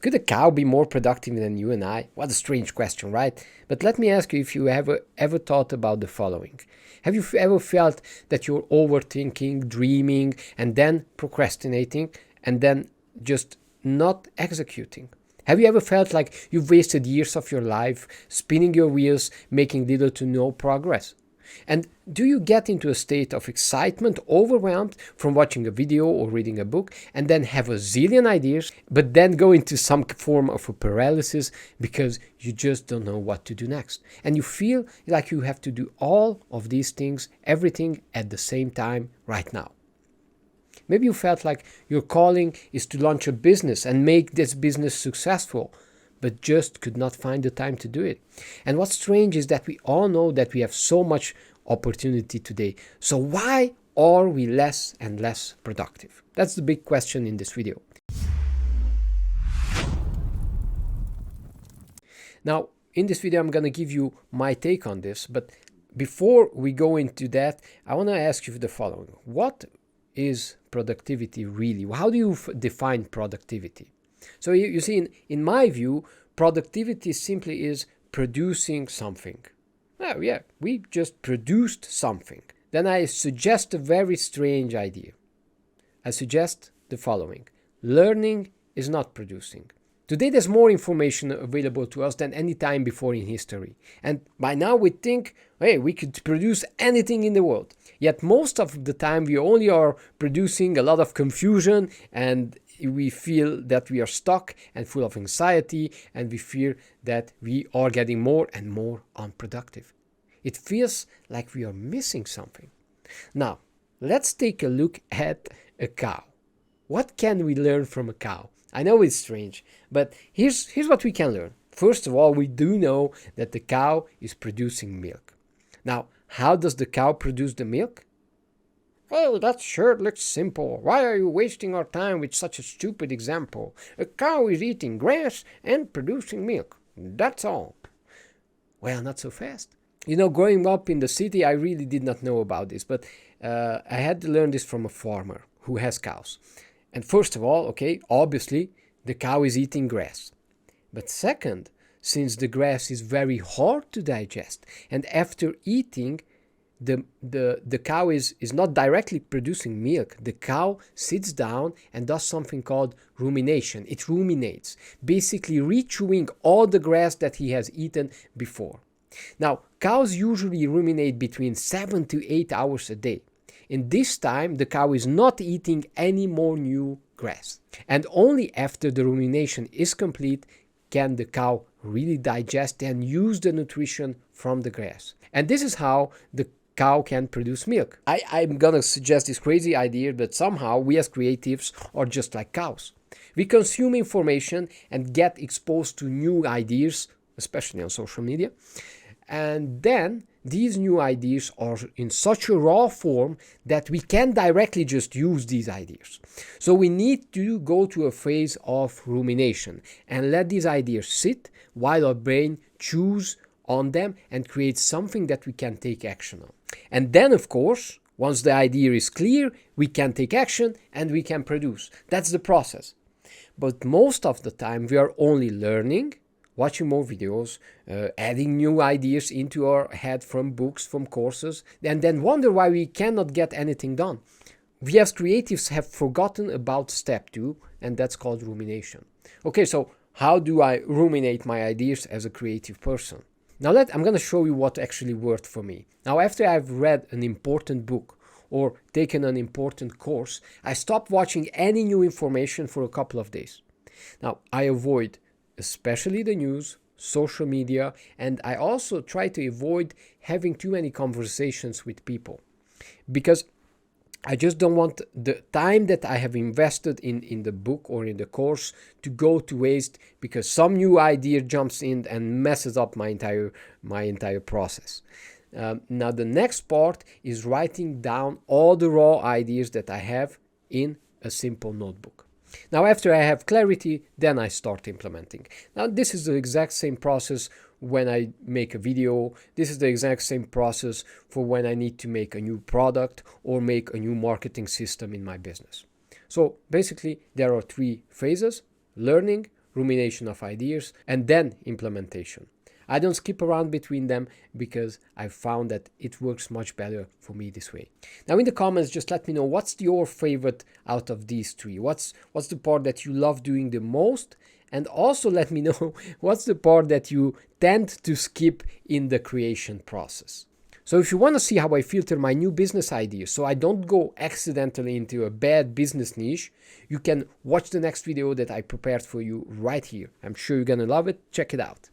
Could a cow be more productive than you and I? What a strange question, right? But let me ask you if you ever thought about the following. Have you ever felt that you're overthinking, dreaming, and then procrastinating, and then just not executing? Have you ever felt like you've wasted years of your life spinning your wheels, making little to no progress? And do you get into a state of excitement, overwhelmed from watching a video or reading a book, and then have a zillion ideas, but then go into some form of a paralysis because you just don't know what to do next? And you feel like you have to do all of these things, everything at the same time right now. Maybe you felt like your calling is to launch a business and make this business successful, but just could not find the time to do it. And what's strange is that we all know that we have so much opportunity today. So why are we less and less productive? That's the big question in this video. Now, in this video, I'm going to give you my take on this. But before we go into that, I want to ask you the following. What is productivity really? How do you define productivity? So you see, in my view, productivity simply is producing something. Oh yeah, we just produced something. Then I suggest a very strange idea. I suggest the following. Learning is not producing. Today there's more information available to us than any time before in history. And by now we think, hey, we could produce anything in the world. Yet most of the time we only are producing a lot of confusion, and we feel that we are stuck and full of anxiety, and we fear that we are getting more and more unproductive. It feels like we are missing something. Now, let's take a look at a cow. What can we learn from a cow? I know it's strange, but here's what we can learn. First of all, we do know that the cow is producing milk. Now, how does the cow produce the milk? Oh, that sure looks simple. Why are you wasting our time with such a stupid example? A cow is eating grass and producing milk. That's all. Well, not so fast. You know, growing up in the city, I really did not know about this, but I had to learn this from a farmer who has cows. And first of all, okay, obviously, the cow is eating grass. But second, since the grass is very hard to digest, and after eating, the cow is not directly producing milk. The cow sits down and does something called rumination. It ruminates, basically rechewing all the grass that he has eaten before. Now, cows usually ruminate between 7 to 8 hours a day. In this time, the cow is not eating any more new grass. And only after the rumination is complete can the cow really digest and use the nutrition from the grass. And this is how the cow can produce milk. I'm gonna suggest this crazy idea that somehow we as creatives are just like cows. We consume information and get exposed to new ideas, especially on social media. And then these new ideas are in such a raw form that we can directly just use these ideas. So we need to go to a phase of rumination and let these ideas sit while our brain chews on them and create something that we can take action on. And then, of course, once the idea is clear, we can take action and we can produce. That's the process. But most of the time we are only learning, watching more videos, adding new ideas into our head from books, from courses, and then wonder why we cannot get anything done. We as creatives have forgotten about step 2, and that's called rumination. Okay, so how do I ruminate my ideas as a creative person? Now I'm going to show you what actually worked for me. Now, after I've read an important book or taken an important course, I stopped watching any new information for a couple of days. Now, I avoid especially the news, social media, and I also try to avoid having too many conversations with people, because I just don't want the time that I have invested in the book or in the course to go to waste because some new idea jumps in and messes up my entire process. Now the next part is writing down all the raw ideas that I have in a simple notebook. Now, after I have clarity, then I start implementing. Now, this is the exact same process when I make a video. This is the exact same process for when I need to make a new product or make a new marketing system in my business. So basically, there are 3 phases: learning, rumination of ideas, and then implementation. I don't skip around between them because I've found that it works much better for me this way. Now in the comments, just let me know what's your favorite out of these three. What's the part that you love doing the most? And also let me know what's the part that you tend to skip in the creation process. So if you want to see how I filter my new business ideas so I don't go accidentally into a bad business niche, you can watch the next video that I prepared for you right here. I'm sure you're gonna love it. Check it out.